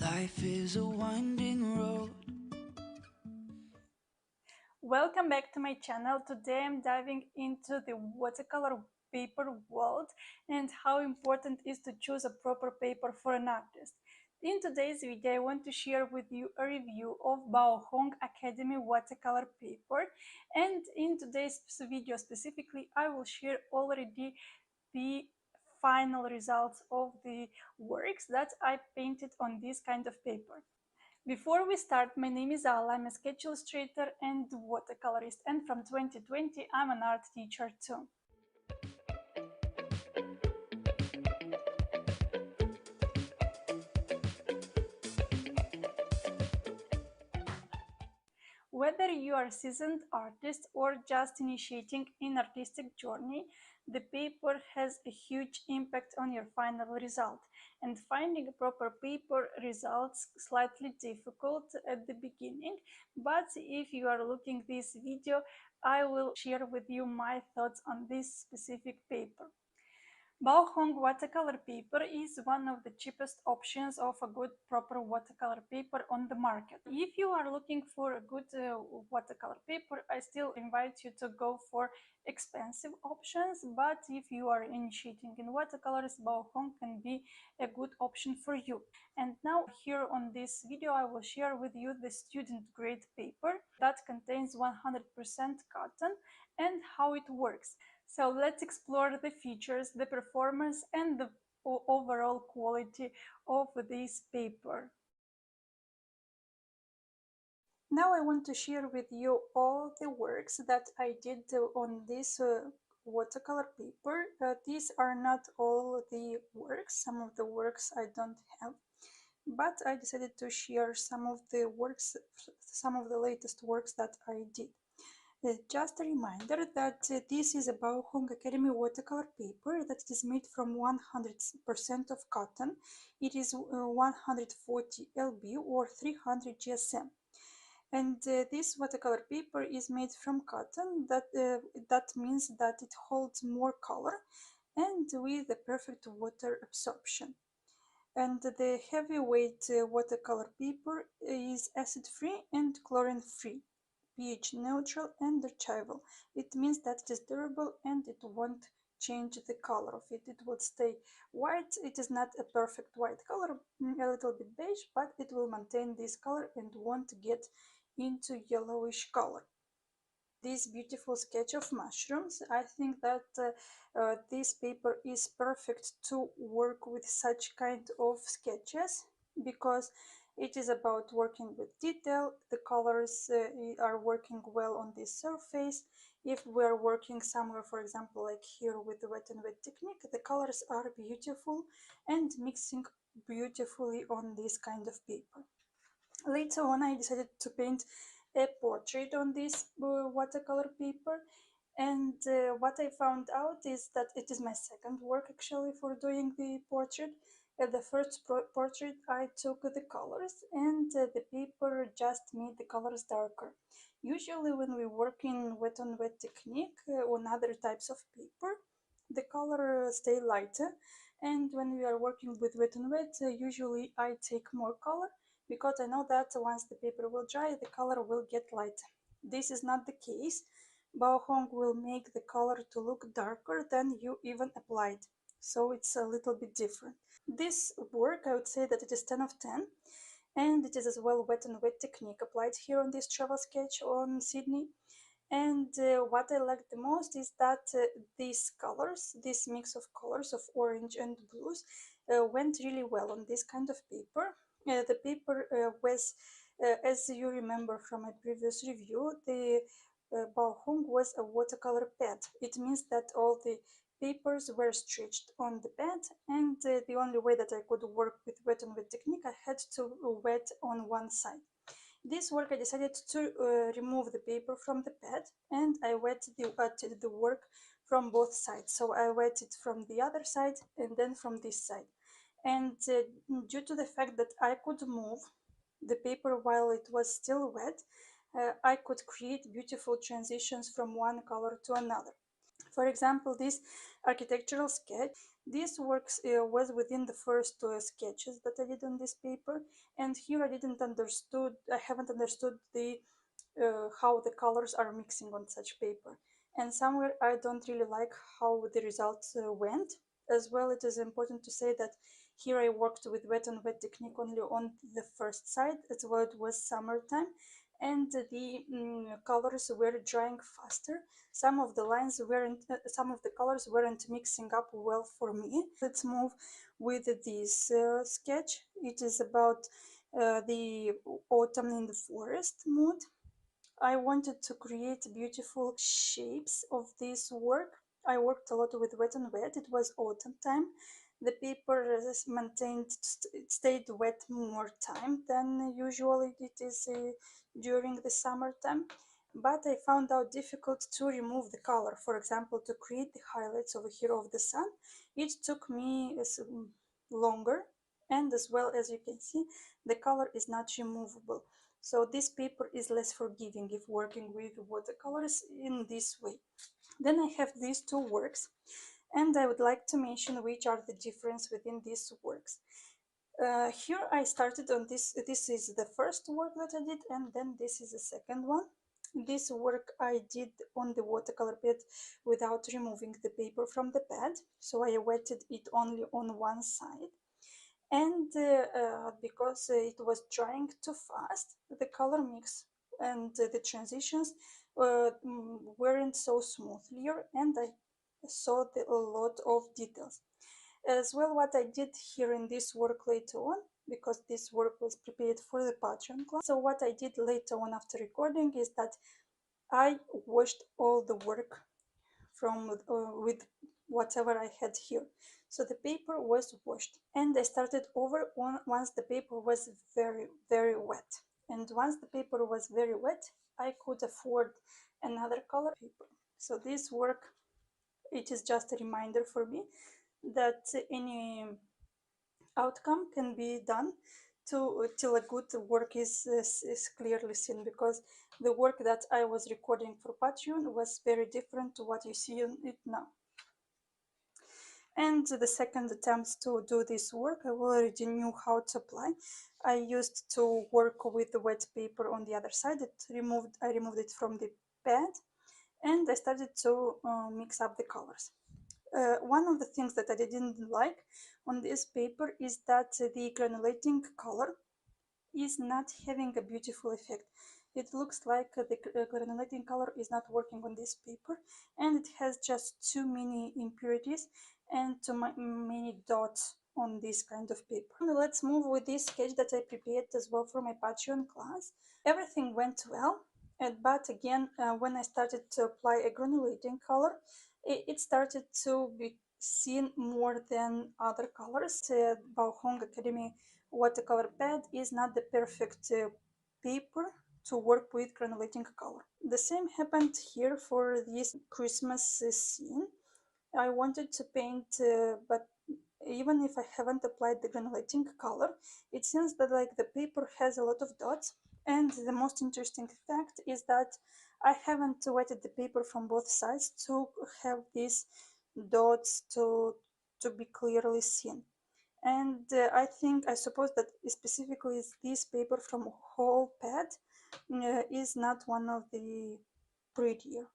Life is a winding road. Welcome back to my channel. Today I'm diving into the watercolor paper world and how important it is to choose a proper paper for an artist. In today's video, I want to share with you a review of Baohong Academy watercolor paper, and in today's video specifically I will share already the final results of the works that I painted on this kind of paper. Before we start, my name is Ala, I'm a sketch illustrator and watercolorist, and from 2020 I'm an art teacher too. Whether you are a seasoned artist or just initiating an artistic journey, the paper has a huge impact on your final result, and finding a proper paper results slightly difficult at the beginning, but if you are looking this video, I will share with you my thoughts on this specific paper. Baohong watercolor paper is one of the cheapest options of a good proper watercolor paper on the market. If you are looking for a good watercolor paper, I still invite you to go for expensive options, but if you are initiating in watercolors, Baohong can be a good option for you. And now here on this video I will share with you the student grade paper that contains 100% cotton and how it works. So let's explore the features, the performance, and the overall quality of this paper. Now I want to share with you all the works that I did on this watercolor paper. These are not all the works, some of the works I don't have, but I decided to share some of the works, some of the latest works that I did. Just a reminder that this is a Baohong Academy watercolor paper that is made from 100% of cotton. It is 140 lb or 300 GSM. And this watercolor paper is made from cotton. That means that it holds more color and with a perfect water absorption. And the heavyweight watercolor paper is acid-free and chlorine-free, pH neutral and archival. It means that it is durable and it won't change the color of it. It will stay white. It is not a perfect white color, a little bit beige, but it will maintain this color and won't get into yellowish color. This beautiful sketch of mushrooms, I think that this paper is perfect to work with such kind of sketches because it is about working with detail. The colors are working well on this surface. If we are working somewhere, for example, like here with the wet and wet technique, the colors are beautiful and mixing beautifully on this kind of paper. Later on, I decided to paint a portrait on this watercolor paper, and what I found out is that it is my second work actually for doing the portrait. At the first portrait I took the colors and the paper just made the colors darker. Usually when we work in wet on wet technique on other types of paper, the color stay lighter, and when we are working with wet on wet, usually I take more color because I know that once the paper will dry, the color will get lighter. This is not the case. Baohong will make the color to look darker than you even applied, so it's a little bit different. This work, I would say that it is 10 of 10, and it is as well wet and wet technique applied here on this travel sketch on Sydney. And what I like the most is that these colors, this mix of colors of orange and blues, went really well on this kind of paper. The paper was, as you remember from my previous review, the Baohong was a watercolor pad. It means that all the papers were stretched on the pad, and the only way that I could work with wet and wet technique, I had to wet on one side. This work I decided to remove the paper from the pad, and I wet the work from both sides. So I wet it from the other side and then from this side. And due to the fact that I could move the paper while it was still wet, I could create beautiful transitions from one color to another. For example, this architectural sketch, this works was within the first sketches that I did on this paper, and here I haven't understood the how the colors are mixing on such paper. And somewhere I don't really like how the results went. As well, it is important to say that here I worked with wet and wet technique only on the first side, as well it was summertime, and the colors were drying faster. Some of the lines weren't, some of the colors weren't mixing up well for me. Let's move with this sketch. It is about the autumn in the forest mood. I wanted to create beautiful shapes of this work. I worked a lot with wet and wet. It was autumn time. The paper it stayed wet more time than usually it is during the summertime. But I found out difficult to remove the color. For example, to create the highlights over here of the sun, it took me longer. And as well, as you can see, the color is not removable. So this paper is less forgiving if working with watercolors in this way. Then I have these two works, and I would like to mention which are the difference within these works. Here I started on this. This is the first work that I did, and then this is the second one. This work I did on the watercolor pad without removing the paper from the pad, so I wetted it only on one side. And because it was drying too fast, the color mix and the transitions weren't so smoothly, and I saw a lot of details. As well, what I did here in this work later on, because this work was prepared for the Patreon class, so what I did later on after recording is that I washed all the work from with whatever I had here. So the paper was washed, and I started over once the paper was very wet. And once the paper was very wet, I could afford another color paper. So this work, it is just a reminder for me that any outcome can be done till a good work is clearly seen, because the work that I was recording for Patreon was very different to what you see in it now. And the second attempt to do this work, I already knew how to apply. I used to work with the wet paper on the other side. I removed it from the pad, and I started to mix up the colors. One of the things that I didn't like on this paper is that the granulating color is not having a beautiful effect. It looks like the granulating color is not working on this paper, and it has just too many impurities and too many dots on this kind of paper. And let's move with this sketch that I prepared as well for my Patreon class. Everything went well, but again, when I started to apply a granulating color, it started to be seen more than other colors. Baohong Academy watercolor pad is not the perfect paper to work with granulating color. The same happened here for this Christmas scene. I wanted to paint, but even if I haven't applied the granulating color, it seems that like the paper has a lot of dots. And the most interesting fact is that I haven't wetted the paper from both sides to have these dots to be clearly seen. And I suppose that specifically this paper from whole pad is not one of the prettier.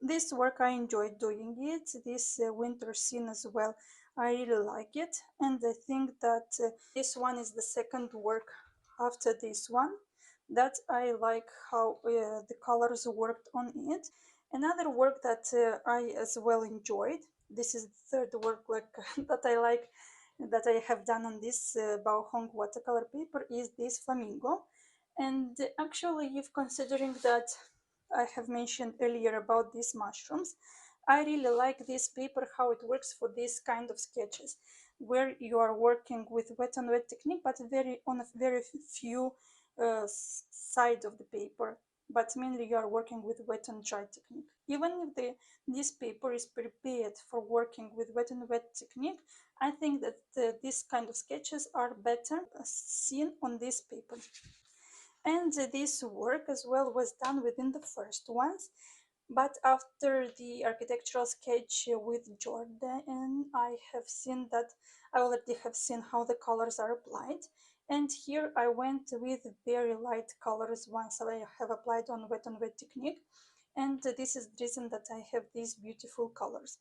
This work I enjoyed doing it. This winter scene as well, I really like it, and I think that this one is the second work after this one that I like how the colors worked on it. Another work that I as well enjoyed. This is the third work like that I like that I have done on this Baohong watercolor paper is this flamingo. And actually, if considering that I have mentioned earlier about these mushrooms, I really like this paper, how it works for this kind of sketches, where you are working with wet and wet technique, but on a very few side of the paper, but mainly you are working with wet and dry technique. Even if this paper is prepared for working with wet and wet technique, I think that this kind of sketches are better seen on this paper. And this work as well was done within the first ones. But after the architectural sketch with Jordan, I already have seen how the colors are applied. And here I went with very light colors once I have applied on wet technique. And this is the reason that I have these beautiful colors.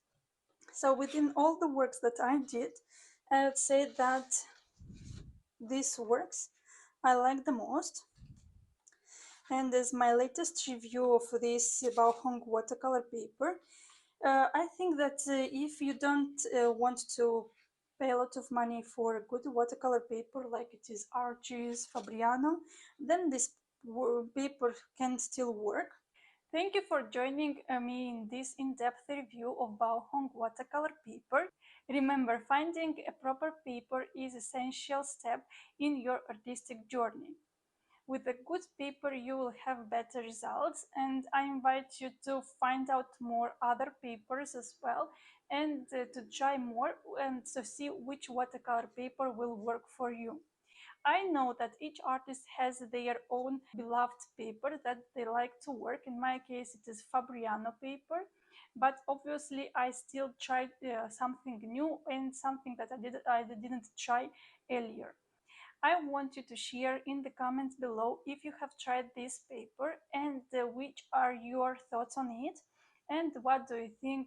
So within all the works that I did, I would say that these works I like the most. And as my latest review of this Baohong watercolor paper, I think that if you don't want to pay a lot of money for a good watercolor paper like it is Archie's Fabriano, then this paper can still work. Thank you for joining me in this in-depth review of Baohong watercolor paper. Remember, finding a proper paper is an essential step in your artistic journey. With a good paper, you will have better results, and I invite you to find out more other papers as well, and to try more and to see which watercolor paper will work for you. I know that each artist has their own beloved paper that they like to work. In my case, it is Fabriano paper, but obviously I still tried something new and something that I didn't try earlier. I want you to share in the comments below if you have tried this paper and which are your thoughts on it and what do you think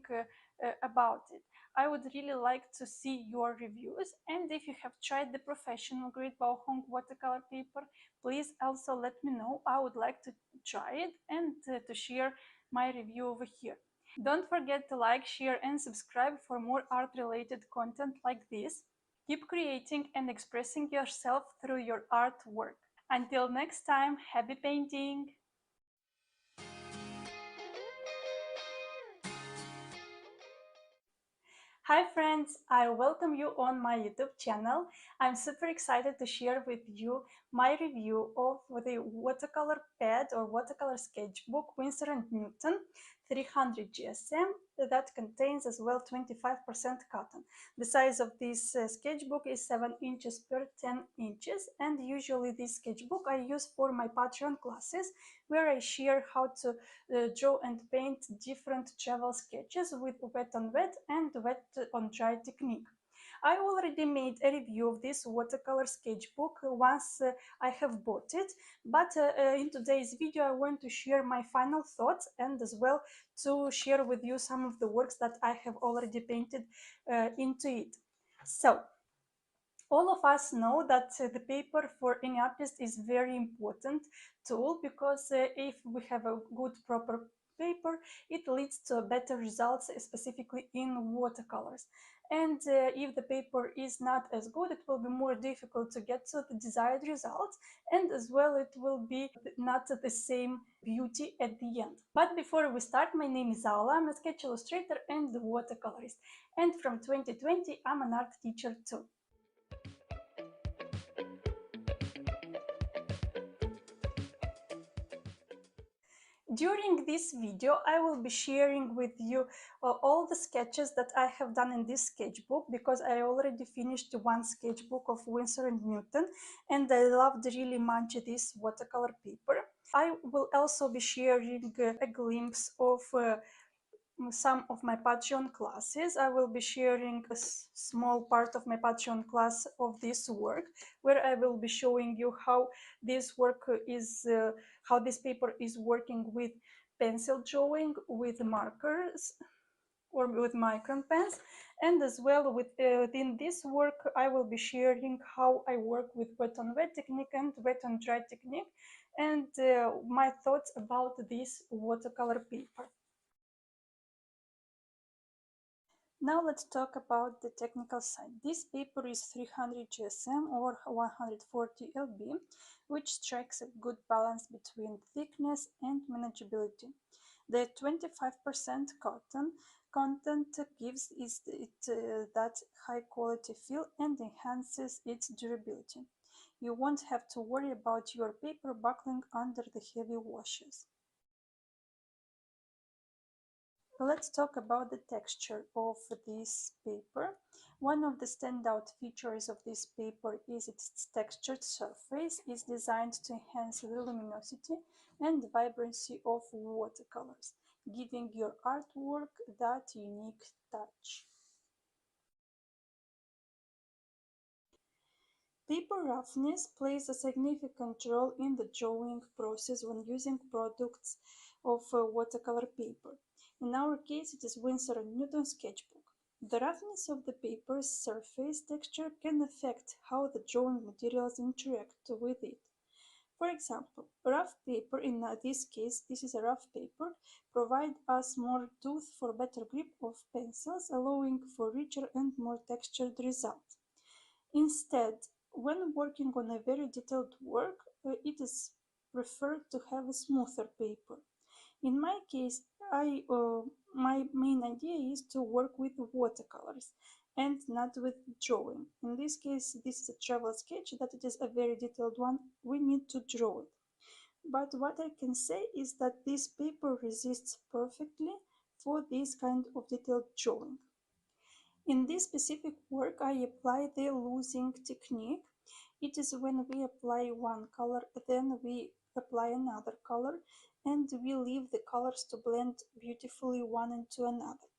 about it. I would really like to see your reviews, and if you have tried the professional grade Baohong watercolor paper, please also let me know. I would like to try it and to share my review over here. Don't forget to like, share and subscribe for more art related content like this. Keep creating and expressing yourself through your artwork. Until next time, happy painting! Hi friends, I welcome you on my YouTube channel. I'm super excited to share with you my review of the watercolor pad or watercolor sketchbook Winsor&Newton 300 GSM that contains as well 25% cotton. The size of this sketchbook is 7 inches per 10 inches, and usually this sketchbook I use for my Patreon classes where I share how to draw and paint different travel sketches with wet on wet and wet on dry technique. I already made a review of this watercolor sketchbook once I have bought it, but in today's video I want to share my final thoughts and as well to share with you some of the works that I have already painted into it. So, all of us know that the paper for any artist is very important tool because if we have a good proper paper, it leads to better results, specifically in watercolors. And if the paper is not as good, it will be more difficult to get to the desired results, and as well it will be not the same beauty at the end. But before we start, my name is Aula, I'm a sketch illustrator and watercolorist, and from 2020 I'm an art teacher too. During this video, I will be sharing with you all the sketches that I have done in this sketchbook because I already finished one sketchbook of Winsor&Newton and I loved really much this watercolor paper. I will also be sharing a glimpse of some of my Patreon classes. I will be sharing a small part of my Patreon class of this work, where I will be showing you how this work is, how this paper is working with pencil drawing, with markers, or with micron pens, and as well within this work I will be sharing how I work with wet on wet technique and wet on dry technique, and my thoughts about this watercolor paper. Now let's talk about the technical side. This paper is 300 GSM or 140 lb, which strikes a good balance between thickness and manageability. The 25% cotton content gives it that high quality feel and enhances its durability. You won't have to worry about your paper buckling under the heavy washes. Let's talk about the texture of this paper. One of the standout features of this paper is its textured surface. It's designed to enhance the luminosity and vibrancy of watercolors. giving your artwork that unique touch. Paper roughness plays a significant role in the drawing process when using products of watercolor paper. In our case, it is Winsor&Newton sketchbook. The roughness of the paper's surface texture can affect how the drawing materials interact with it. For example, rough paper, in this case, this is a rough paper, provide us more tooth for better grip of pencils, allowing for richer and more textured results. Instead, when working on a very detailed work, it is preferred to have a smoother paper. In my case, my main idea is to work with watercolors and not with drawing. In this case, this is a travel sketch that it is a very detailed one. We need to draw it. But what I can say is that this paper resists perfectly for this kind of detailed drawing. In this specific work, I apply the loosing technique. It is when we apply one color, then we apply another color, and we leave the colors to blend beautifully one into another.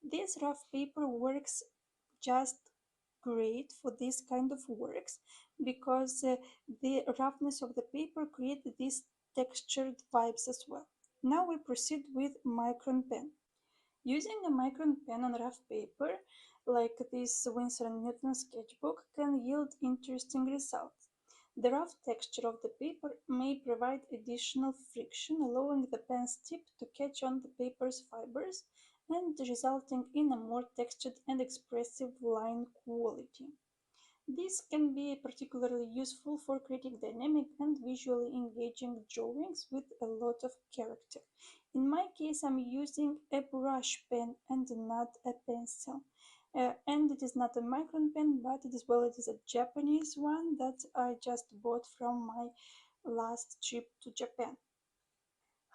This rough paper works just great for this kind of works because the roughness of the paper creates these textured vibes as well. Now we proceed with micron pen. Using a micron pen on rough paper, like this Winsor&Newton sketchbook, can yield interesting results. The rough texture of the paper may provide additional friction, allowing the pen's tip to catch on the paper's fibers and resulting in a more textured and expressive line quality. This can be particularly useful for creating dynamic and visually engaging drawings with a lot of character. In my case, I'm using a brush pen and not a pencil. And it is not a micron pen, but it is a Japanese one that I just bought from my last trip to Japan.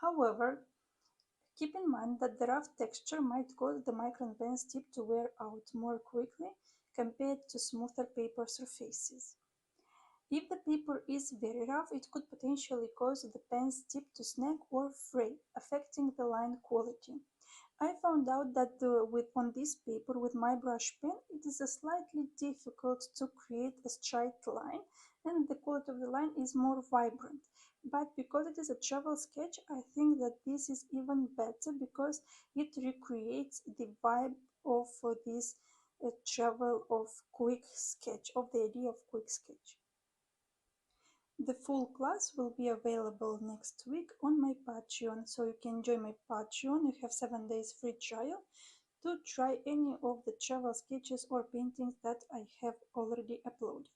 However, keep in mind that the rough texture might cause the micron pen's tip to wear out more quickly compared to smoother paper surfaces. If the paper is very rough, it could potentially cause the pen's tip to snag or fray, affecting the line quality. I found out that on this paper with my brush pen, it is slightly difficult to create a straight line, and the quality of the line is more vibrant. But because it is a travel sketch, I think that this is even better because it recreates the vibe of this travel of quick sketch, of the idea of quick sketch. The full class will be available next week on my Patreon, so you can join my Patreon. You have 7 days free trial to try any of the travel sketches or paintings that I have already uploaded.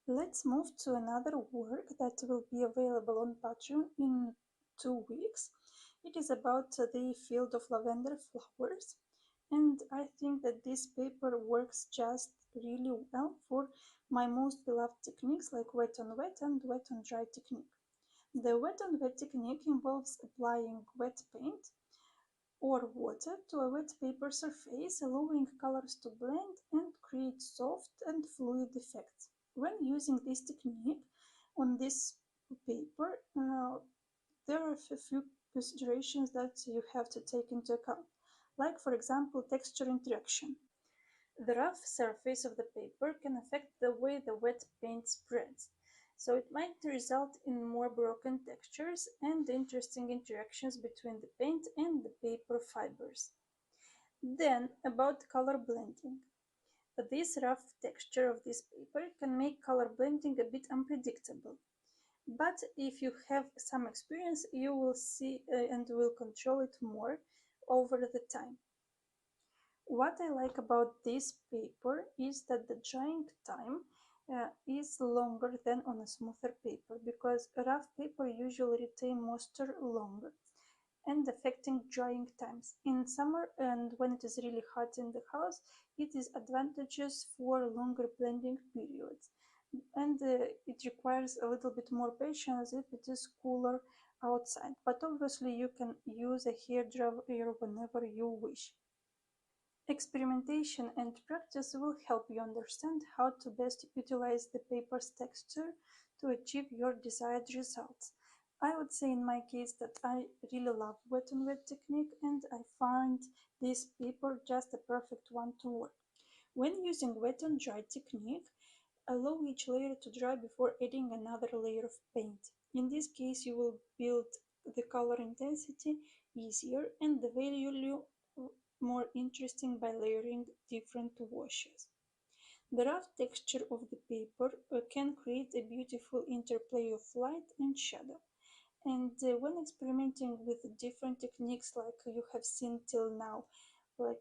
Let's move to another work that will be available on Patreon in 2 weeks. It is about the field of lavender flowers, and I think that this paper works just really well for my most beloved techniques like wet on wet and wet on dry technique. The wet on wet technique involves applying wet paint or water to a wet paper surface, allowing colors to blend and create soft and fluid effects. When using this technique on this paper, there are a few considerations that you have to take into account, like for example texture interaction. The rough surface of the paper can affect the way the wet paint spreads, so it might result in more broken textures and interesting interactions between the paint and the paper fibers. Then, about color blending. This rough texture of this paper can make color blending a bit unpredictable. But if you have some experience, you will see and will control it more over the time. What I like about this paper is that the drying time is longer than on a smoother paper because rough paper usually retain moisture longer and affecting drying times. In summer and when it is really hot in the house, it is advantageous for longer blending periods. And it requires a little bit more patience if it is cooler outside. But obviously you can use a hair dryer whenever you wish. Experimentation and practice will help you understand how to best utilize the paper's texture to achieve your desired results. I would say in my case that I really love wet and wet technique, and I find this paper just the perfect one to work. When using wet and dry technique, allow each layer to dry before adding another layer of paint. In this case, you will build the color intensity easier and the value more interesting by layering different washes. The rough texture of the paper can create a beautiful interplay of light and shadow. And when experimenting with different techniques like you have seen till now, like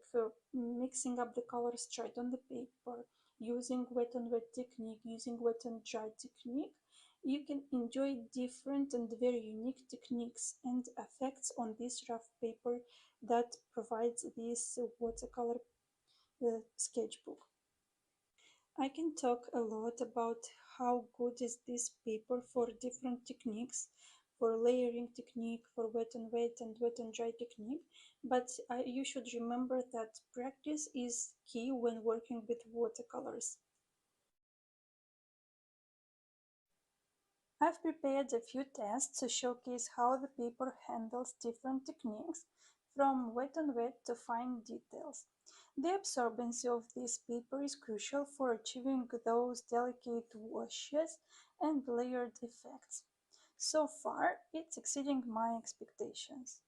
mixing up the colors straight on the paper, using wet and wet technique, using wet and dry technique, you can enjoy different and very unique techniques and effects on this rough paper that provides this watercolor sketchbook. I can talk a lot about how good is this paper for different techniques, for layering technique, for wet and wet and dry technique, but you should remember that practice is key when working with watercolors. I've prepared a few tests to showcase how the paper handles different techniques, from wet and wet to fine details. The absorbency of this paper is crucial for achieving those delicate washes and layered effects. So far, it's exceeding my expectations.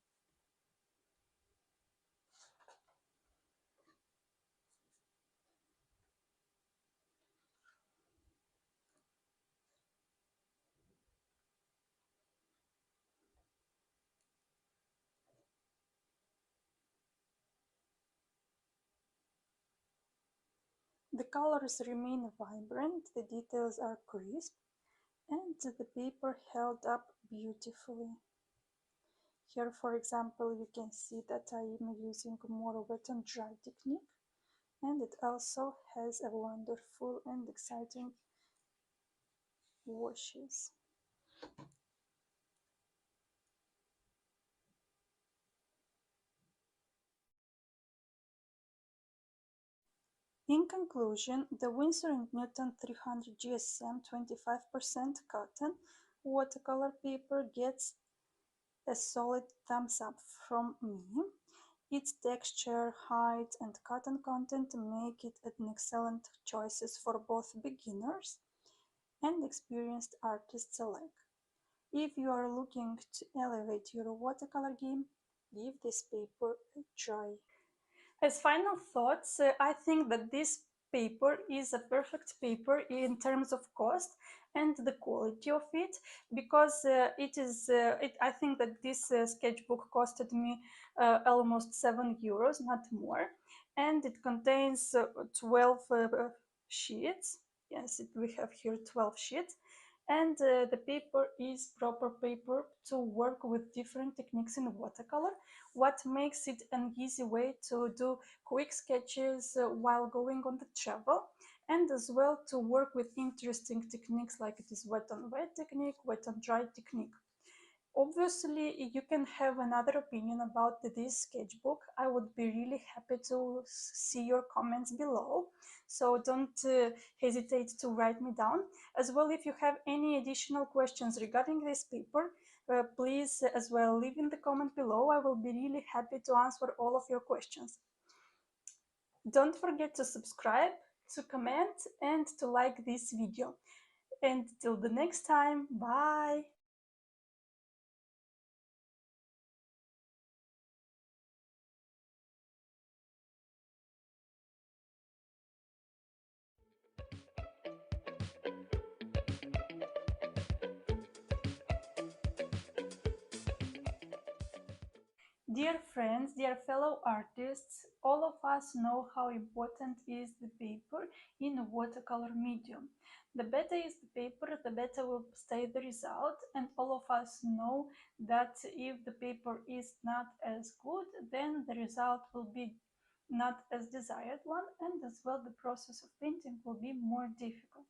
The colors remain vibrant, the details are crisp, and the paper held up beautifully. Here, for example, you can see that I am using more wet and dry technique, and it also has a wonderful and exciting washes. In conclusion, the Winsor&Newton 300 GSM 25% cotton watercolor paper gets a solid thumbs up from me. Its texture, height, and cotton content make it an excellent choice for both beginners and experienced artists alike. If you are looking to elevate your watercolor game, give this paper a try. As final thoughts, I think that this paper is a perfect paper in terms of cost and the quality of it, because I think that this sketchbook costed me almost €7, not more, and it contains 12 sheets. Yes, we have here 12 sheets, and the paper is proper paper to work with different techniques in watercolor, what makes it an easy way to do quick sketches while going on the travel, and as well to work with interesting techniques like it is wet on wet technique, wet on dry technique. Obviously, you can have another opinion about this sketchbook. I would be really happy to see your comments below. So don't hesitate to write me down. As well, if you have any additional questions regarding this paper, please as well leave in the comment below. I will be really happy to answer all of your questions. Don't forget to subscribe, to comment, and to like this video. And till the next time, bye! Dear friends, dear fellow artists, all of us know how important is the paper in a watercolor medium. The better is the paper, the better will stay the result, and all of us know that if the paper is not as good, then the result will be not as desired one, and as well the process of painting will be more difficult.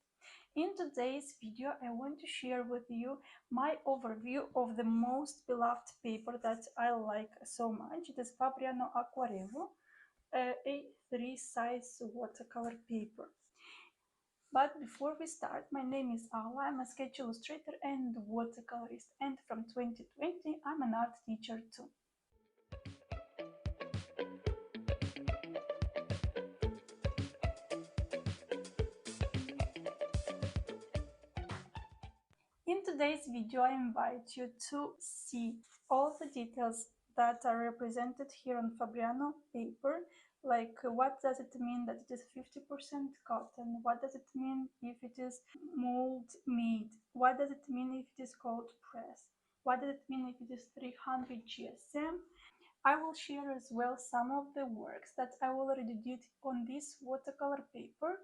In today's video, I want to share with you my overview of the most beloved paper that I like so much. It is Fabriano Artistico, a A3 size watercolor paper. But before we start, my name is Awa. I'm a sketch illustrator and watercolorist, and from 2020, I'm an art teacher too. In today's video, I invite you to see all the details that are represented here on Fabriano paper, like what does it mean that it is 50% cotton, what does it mean if it is mold made, what does it mean if it is cold press, what does it mean if it is 300 GSM. I will share as well some of the works that I already did on this watercolor paper,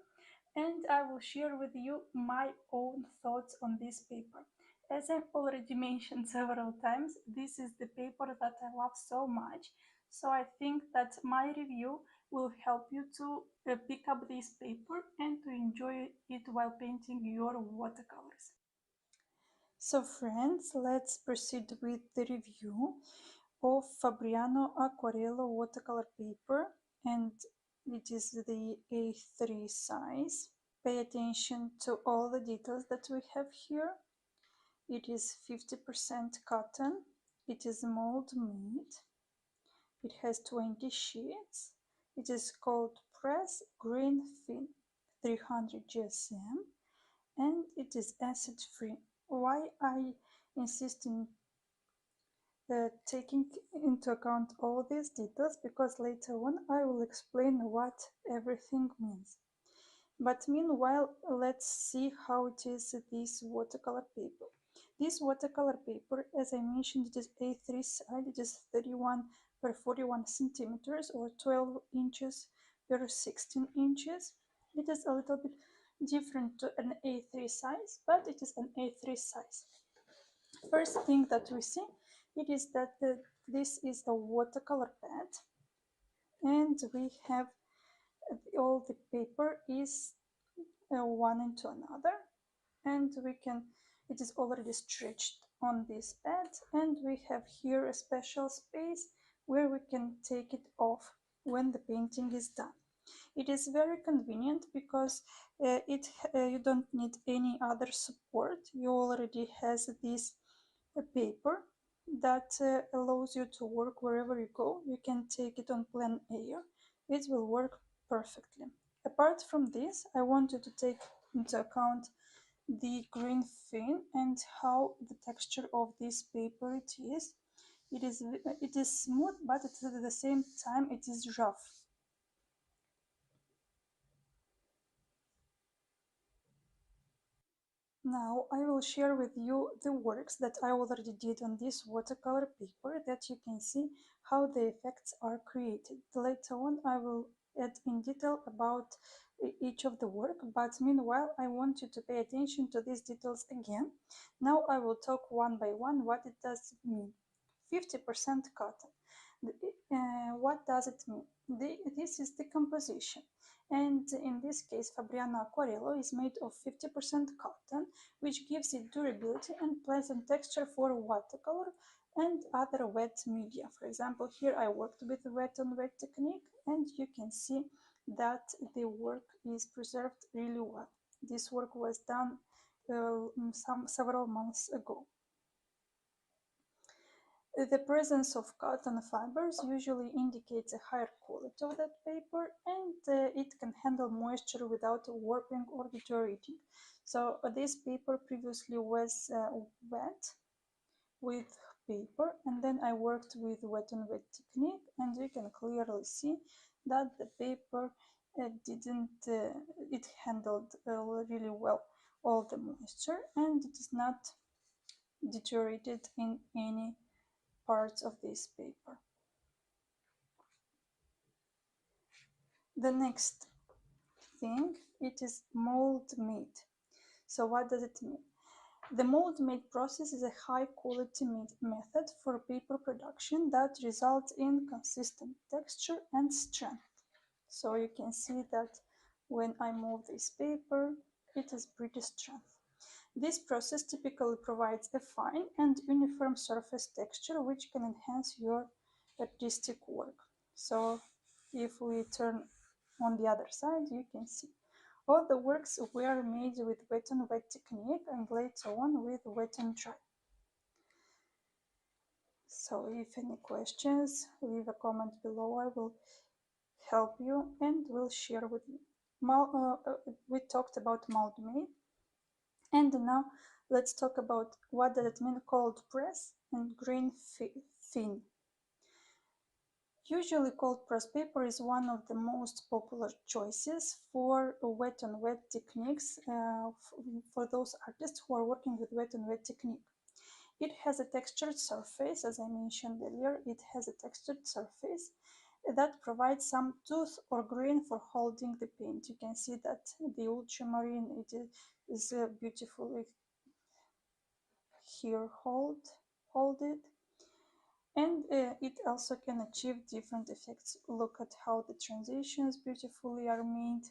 and I will share with you my own thoughts on this paper. As I've already mentioned several times, this is the paper that I love so much, so I think that my review will help you to pick up this paper and to enjoy it while painting your watercolors. So friends, let's proceed with the review of Fabriano Aquarello watercolor paper, and it is the A3 size. Pay attention to all the details that we have here. It is 50% cotton. It is mold made. It has 20 sheets. It is cold press grain thin 300 GSM, and it is acid free. Why I insist in taking into account all these details, because later on I will explain what everything means. But meanwhile, let's see how it is this watercolor paper. This watercolor paper, as I mentioned, it is A3 side. It is 31 per 41 centimeters or 12 inches per 16 inches. It is a little bit different to an A3 size, but it is an A3 size. First thing that we see, it is that this is a watercolor pad, and we have all the paper is one into another, and it is already stretched on this pad, and we have here a special space where we can take it off when the painting is done. It is very convenient because you don't need any other support. You already has this paper that allows you to work wherever you go. You can take it on plein air. It will work perfectly. Apart from this, I want you to take into account the green fin and how the texture of this paper it is. It is smooth, but at the same time it is rough. Now I will share with you the works that I already did on this watercolor paper, that you can see how the effects are created. Later on I will add in detail about each of the work, but meanwhile I want you to pay attention to these details again. Now I will talk one by one what it does mean. 50% cotton. What does it mean? This is the composition. And in this case, Fabriano Aquarello is made of 50% cotton, which gives it durability and pleasant texture for watercolor and other wet media. For example, here I worked with wet-on-wet technique, and you can see that the work is preserved really well. This work was done several months ago. The presence of cotton fibers usually indicates a higher quality of that paper, and it can handle moisture without warping or deteriorating. So this paper previously was wet with paper, and then I worked with wet-on-wet technique, and you can clearly see that the paper it handled really well all the moisture, and it is not deteriorated in any parts of this paper. The next thing, it is mold made. So what does it mean? The mold made process is a high quality method for paper production that results in consistent texture and strength. So you can see that when I move this paper, it is pretty strength. This process typically provides a fine and uniform surface texture which can enhance your artistic work. So if we turn on the other side, you can see All the works were made with wet and wet technique and later on with wet and dry. So if any questions, leave a comment below. I will help you and will share with you. We talked about mold made, and now let's talk about what does it mean cold press and grain thin. Usually cold press paper is one of the most popular choices for wet and wet techniques for those artists who are working with wet and wet technique. It has a textured surface, as I mentioned earlier, it has a textured surface that provides some tooth or grain for holding the paint. You can see that the ultramarine it is beautifully here hold it, and it also can achieve different effects. Look at how the transitions beautifully are made.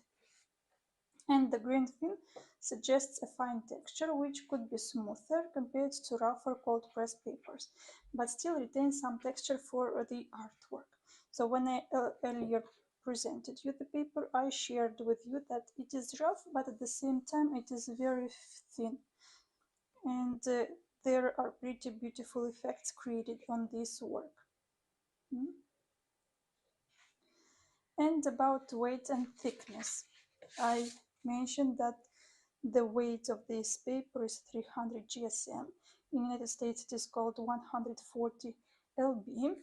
And the grain thin suggests a fine texture which could be smoother compared to rougher cold press papers, but still retains some texture for the artwork. So when I earlier presented you the paper, I shared with you that it is rough, but at the same time it is very thin. And there are pretty beautiful effects created on this work. And about weight and thickness, I mentioned that the weight of this paper is 300 GSM. In the United States, it is called 140 lb.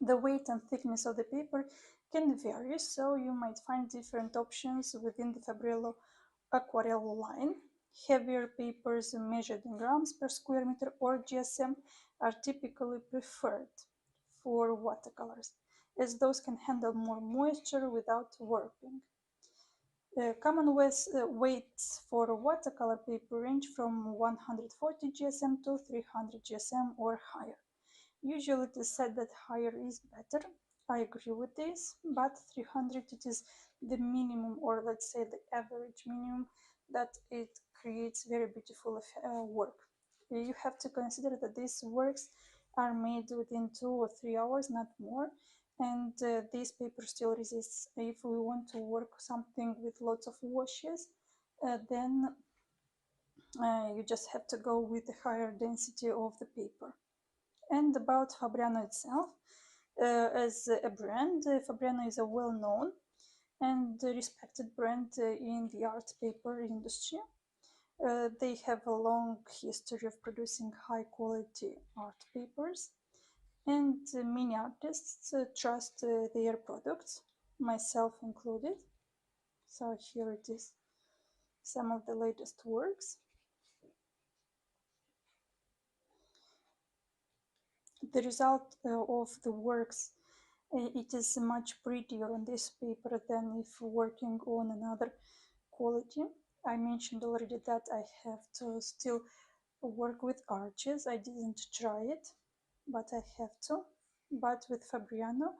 The weight and thickness of the paper can vary, so you might find different options within the Fabriano Aquarelle line. Heavier papers measured in grams per square meter or GSM are typically preferred for watercolors, as those can handle more moisture without warping. Common weights for watercolor paper range from 140 GSM to 300 GSM or higher. Usually it is said that higher is better. I agree with this, but 300 it is the minimum, or let's say the average minimum, that it creates very beautiful work. You have to consider that these works are made within 2 or 3 hours, not more, and this paper still resists. If we want to work something with lots of washes, then you just have to go with the higher density of the paper. And about Fabriano itself, as a brand, Fabriano is a well-known and respected brand in the art paper industry. They have a long history of producing high-quality art papers, and many artists trust their products, myself included. So here it is, some of the latest works. The result of the works, it is much prettier on this paper than if working on another quality. I mentioned already that I have to still work with arches. I didn't try it, but I have to. But with Fabriano,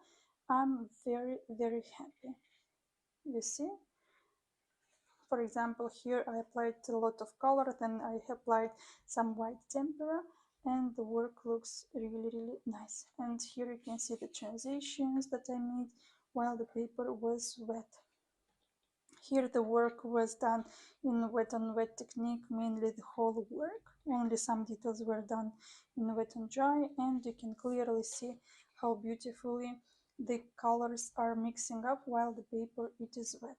I'm very, very happy. You see? For example, here I applied a lot of color, then I applied some white tempera, and the work looks really, really nice. And here you can see the transitions that I made while the paper was wet. Here the work was done in wet on wet technique, mainly the whole work. Only some details were done in wet and dry, and you can clearly see how beautifully the colors are mixing up while the paper it is wet.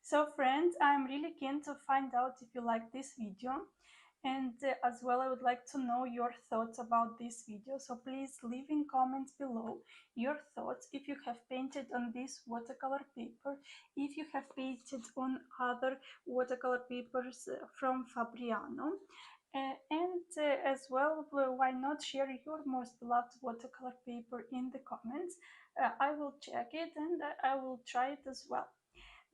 So friends, I'm really keen to find out if you like this video, and as well I would like to know your thoughts about this video. So please leave in comments below your thoughts if you have painted on this watercolor paper, if you have painted on other watercolor papers from Fabriano. As well, why not share your most beloved watercolor paper in the comments. I will check it and I will try it as well.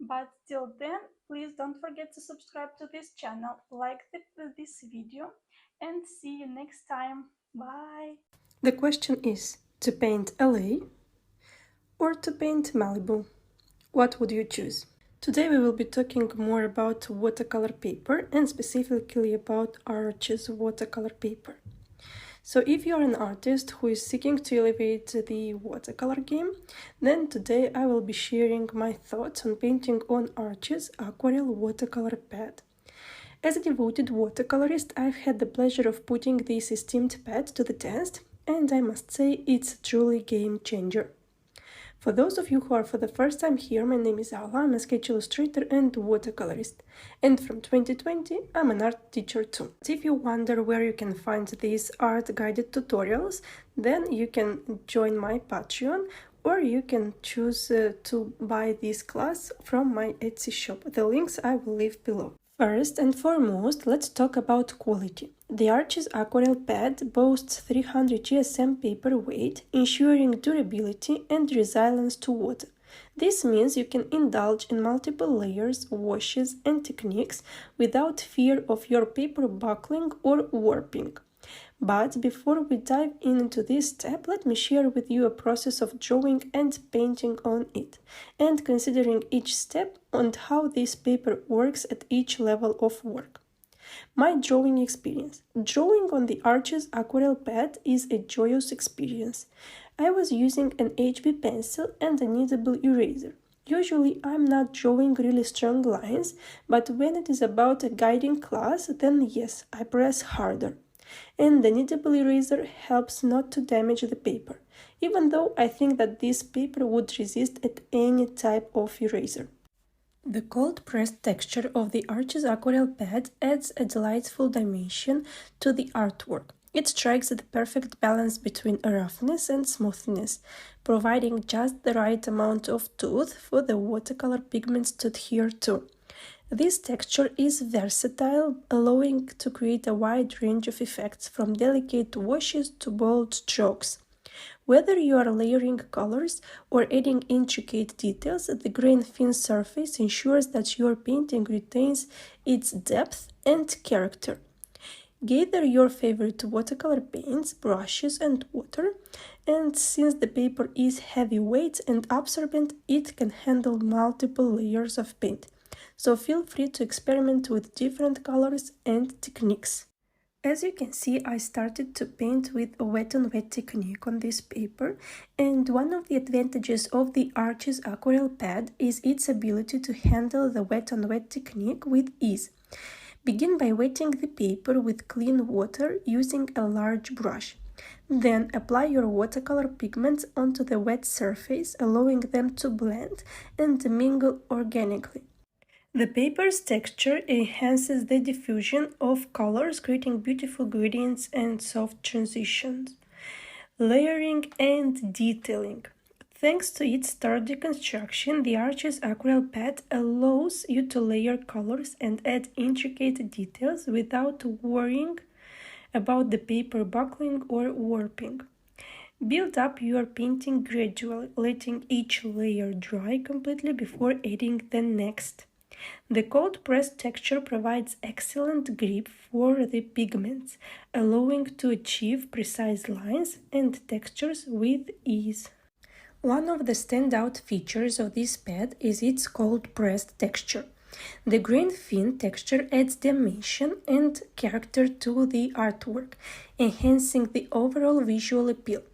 But till then, please don't forget to subscribe to this channel, like this video, and see you next time. Bye! The question is, to paint LA or to paint Malibu? What would you choose? Today we will be talking more about watercolor paper and specifically about Arches watercolor paper. So if you're an artist who is seeking to elevate the watercolor game, then today I will be sharing my thoughts on painting on Arches Aquarelle Watercolor Pad. As a devoted watercolorist, I've had the pleasure of putting this esteemed pad to the test, and I must say it's a truly game changer. For those of you who are for the first time here, my name is Ala, I'm a sketch illustrator and watercolorist, and from 2020 I'm an art teacher too. If you wonder where you can find these art guided tutorials, then you can join my Patreon, or you can choose to buy this class from my Etsy shop. The links I will leave below. First and foremost, let's talk about quality. The Arches Aquarelle Pad boasts 300 GSM paper weight, ensuring durability and resilience to water. This means you can indulge in multiple layers, washes, and techniques without fear of your paper buckling or warping. But before we dive into this step, let me share with you a process of drawing and painting on it, and considering each step and how this paper works at each level of work. My drawing experience. Drawing on the Arches Aquarelle Pad is a joyous experience. I was using an HB pencil and a kneadable eraser. Usually I'm not drawing really strong lines, but when it is about a guiding class, then yes, I press harder. And the kneadable eraser helps not to damage the paper, even though I think that this paper would resist at any type of eraser. The cold-pressed texture of the Arches Aquarelle Pad adds a delightful dimension to the artwork. It strikes the perfect balance between roughness and smoothness, providing just the right amount of tooth for the watercolor pigments to adhere to. This texture is versatile, allowing to create a wide range of effects from delicate washes to bold strokes. Whether you are layering colors or adding intricate details, the grain-thin surface ensures that your painting retains its depth and character. Gather your favorite watercolor paints, brushes, and water, and since the paper is heavyweight and absorbent, it can handle multiple layers of paint. So feel free to experiment with different colors and techniques. As you can see, I started to paint with a wet-on-wet technique on this paper, and one of the advantages of the Arches Aquarelle Pad is its ability to handle the wet-on-wet technique with ease. Begin by wetting the paper with clean water using a large brush. Then apply your watercolor pigments onto the wet surface, allowing them to blend and mingle organically. The paper's texture enhances the diffusion of colors, creating beautiful gradients and soft transitions. Layering and detailing. Thanks to its sturdy construction, the Arches Aquarelle Pad allows you to layer colors and add intricate details without worrying about the paper buckling or warping. Build up your painting gradually, letting each layer dry completely before adding the next. The cold-pressed texture provides excellent grip for the pigments, allowing to achieve precise lines and textures with ease. One of the standout features of this pad is its cold-pressed texture. The grain-thin texture adds dimension and character to the artwork, enhancing the overall visual appeal.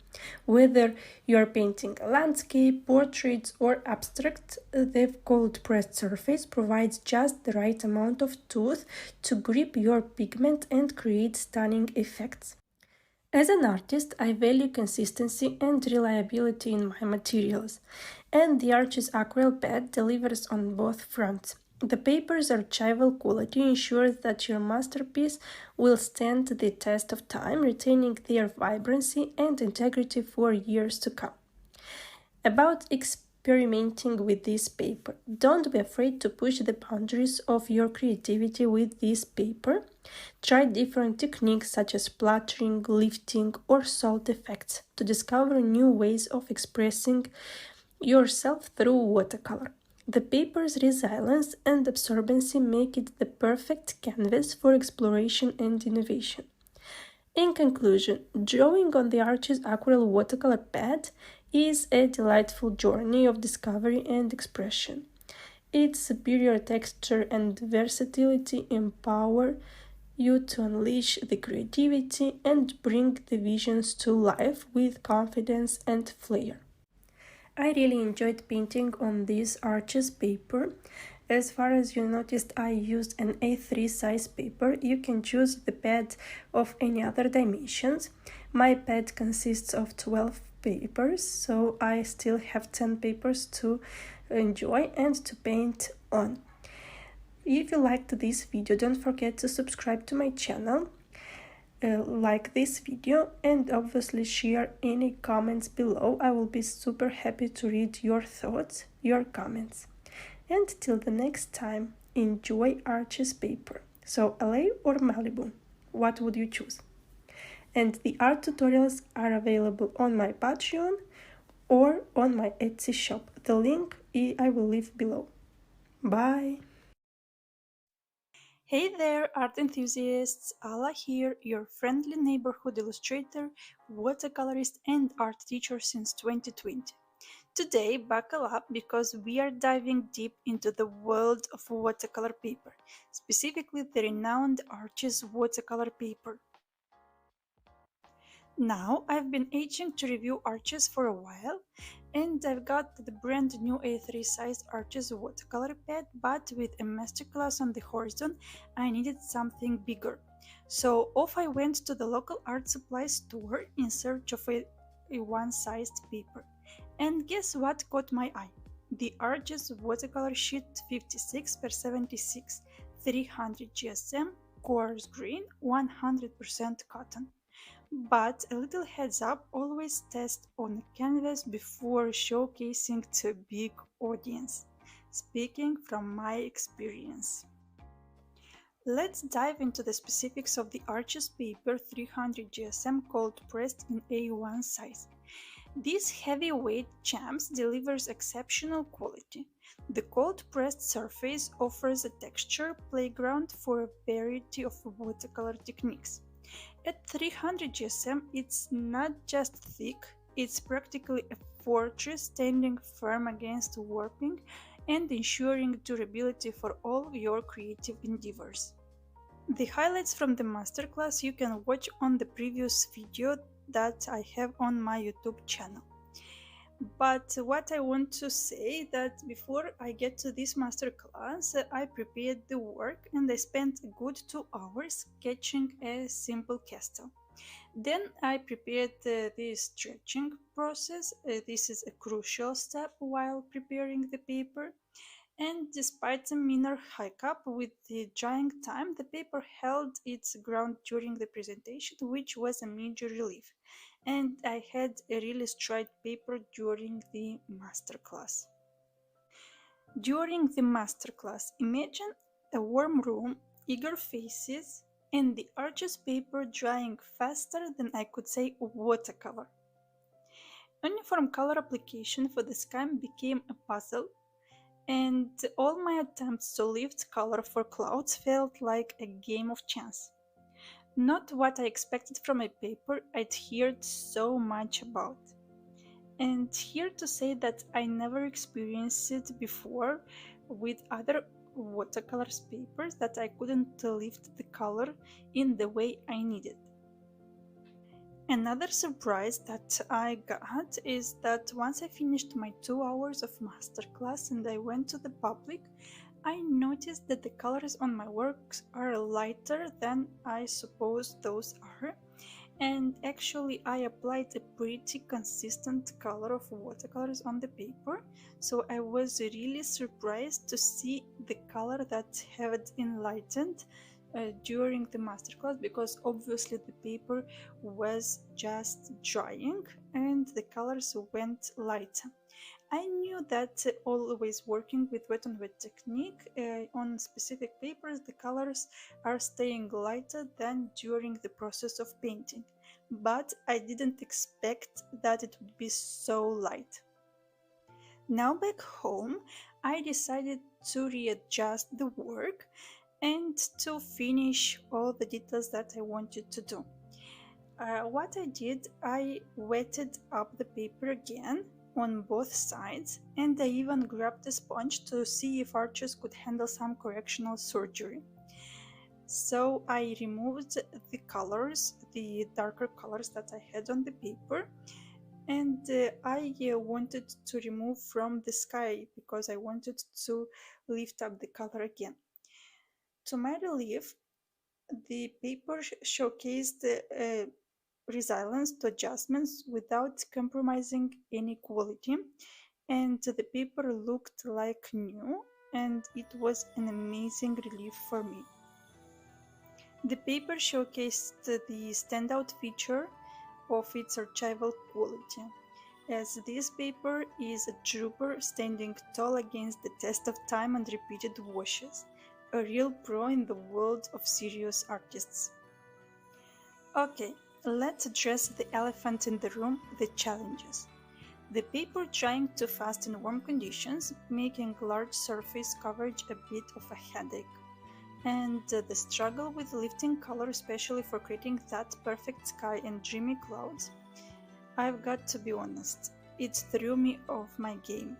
Whether you are painting a landscape, portraits, or abstract, the cold-pressed surface provides just the right amount of tooth to grip your pigment and create stunning effects. As an artist, I value consistency and reliability in my materials, and the Arches Aquarelle Pad delivers on both fronts. The paper's archival quality ensures that your masterpiece will stand the test of time, retaining their vibrancy and integrity for years to come. About experimenting with this paper. Don't be afraid to push the boundaries of your creativity with this paper. Try different techniques such as splattering, lifting, or salt effects to discover new ways of expressing yourself through watercolor. The paper's resilience and absorbency make it the perfect canvas for exploration and innovation. In conclusion, drawing on the Arches Aquarelle Watercolor Pad is a delightful journey of discovery and expression. Its superior texture and versatility empower you to unleash the creativity and bring the visions to life with confidence and flair. I really enjoyed painting on this arches paper. As far as you noticed, I used an A3 size paper. You can choose the pad of any other dimensions. My pad consists of 12 papers, so I still have 10 papers to enjoy and to paint on. If you liked this video, don't forget to subscribe to my channel, like this video, and obviously share any comments below. I will be super happy to read your thoughts, your comments. And till the next time, enjoy arches paper. So LA or Malibu? What would you choose? And the art tutorials are available on my Patreon or on my Etsy shop. The link I will leave below. Bye! Hey there, art enthusiasts! Ala here, your friendly neighborhood illustrator, watercolorist, and art teacher since 2020. Today, buckle up because we are diving deep into the world of watercolor paper, specifically the renowned Arches watercolor paper. Now, I've been itching to review Arches for a while, and I've got the brand new A3 size Arches watercolor pad, but with a masterclass on the horizon, I needed something bigger. So off I went to the local art supply store in search of a one-sized paper. And guess what caught my eye? The Arches watercolor sheet 56x76, 300 GSM, coarse grain, 100% cotton. But a little heads up, always test on a canvas before showcasing to a big audience. Speaking from my experience. Let's dive into the specifics of the Arches paper 300 GSM cold pressed in A1 size. This heavyweight champs delivers exceptional quality. The cold pressed surface offers a texture playground for a variety of watercolor techniques. At 300 GSM, it's not just thick, it's practically a fortress standing firm against warping and ensuring durability for all your creative endeavors. The highlights from the masterclass you can watch on the previous video that I have on my YouTube channel. But what I want to say that before I get to this masterclass, I prepared the work and I spent a good 2 hours sketching a simple castle. Then I prepared the stretching process. This is a crucial step while preparing the paper. And despite a minor hiccup with the drying time, the paper held its ground during the presentation, which was a major relief. And I had a really straight paper during the masterclass. During the masterclass, imagine a warm room, eager faces, and the Arches paper drying faster than I could say watercolor. Uniform color application for the sky became a puzzle, and all my attempts to lift color for clouds felt like a game of chance. Not what I expected from a paper I'd heard so much about. And here to say that I never experienced it before with other watercolor papers, that I couldn't lift the color in the way I needed. Another surprise that I got is that once I finished my 2 hours of masterclass and I went to the public, I noticed that the colors on my works are lighter than I suppose those are, and actually I applied a pretty consistent color of watercolors on the paper, so I was really surprised to see the color that had enlightened during the masterclass, because obviously the paper was just drying and the colors went lighter. I knew that always working with wet on wet technique on specific papers, the colors are staying lighter than during the process of painting, but I didn't expect that it would be so light. Now back home, I decided to readjust the work and to finish all the details that I wanted to do. What I did, I wetted up the paper again on both sides, and I even grabbed a sponge to see if Arches could handle some correctional surgery. So I removed the colors, the darker colors that I had on the paper, and I wanted to remove from the sky because I wanted to lift up the color again. To my relief, the paper showcased resilience to adjustments without compromising any quality, and the paper looked like new, and it was an amazing relief for me. The paper showcased the standout feature of its archival quality, as this paper is a trooper standing tall against the test of time and repeated washes, a real pro in the world of serious artists. Okay, let's address the elephant in the room, the challenges. The paper drying too fast in warm conditions, making large surface coverage a bit of a headache. And the struggle with lifting color, especially for creating that perfect sky and dreamy clouds. I've got to be honest, it threw me off my game.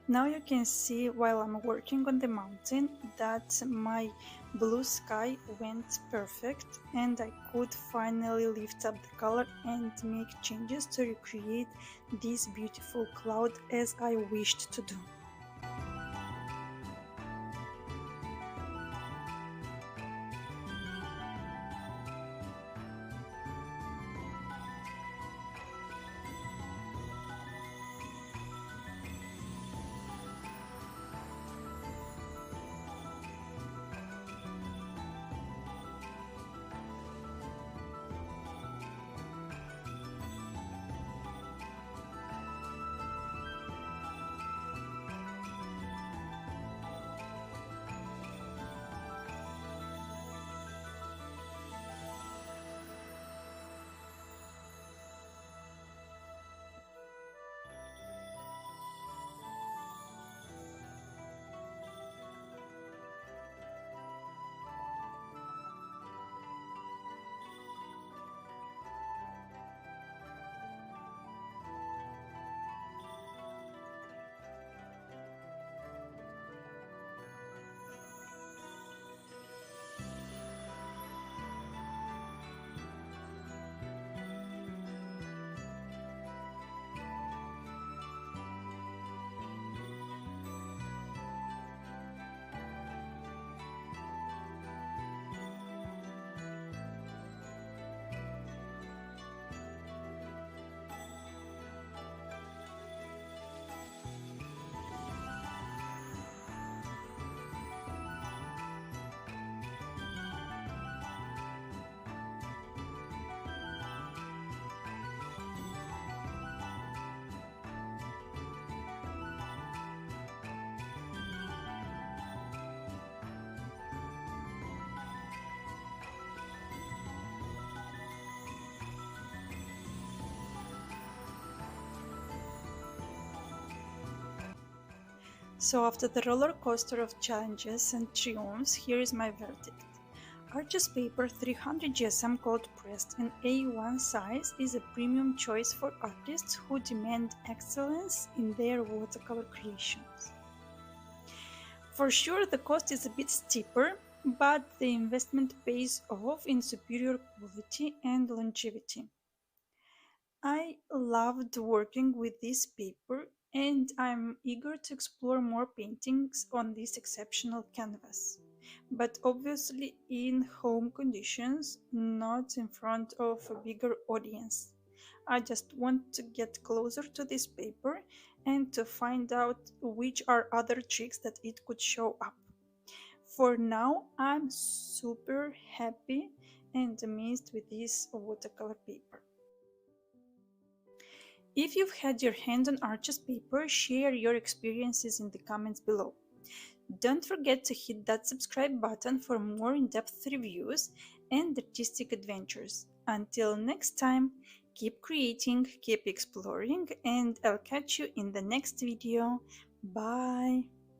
Now you can see while I'm working on the mountain that my blue sky went perfect, and I could finally lift up the color and make changes to recreate this beautiful cloud as I wished to do. So after the roller coaster of challenges and triumphs, here is my verdict. Arches paper 300 GSM cold pressed in A1 size is a premium choice for artists who demand excellence in their watercolor creations. For sure the cost is a bit steeper, but the investment pays off in superior quality and longevity. I loved working with this paper, and I'm eager to explore more paintings on this exceptional canvas. But obviously in home conditions, not in front of a bigger audience. I just want to get closer to this paper and to find out which are other tricks that it could show up. For now, I'm super happy and amazed with this watercolor paper. If you've had your hand on Arches paper, share your experiences in the comments below. Don't forget to hit that subscribe button for more in-depth reviews and artistic adventures. Until next time, keep creating, keep exploring, and I'll catch you in the next video. Bye!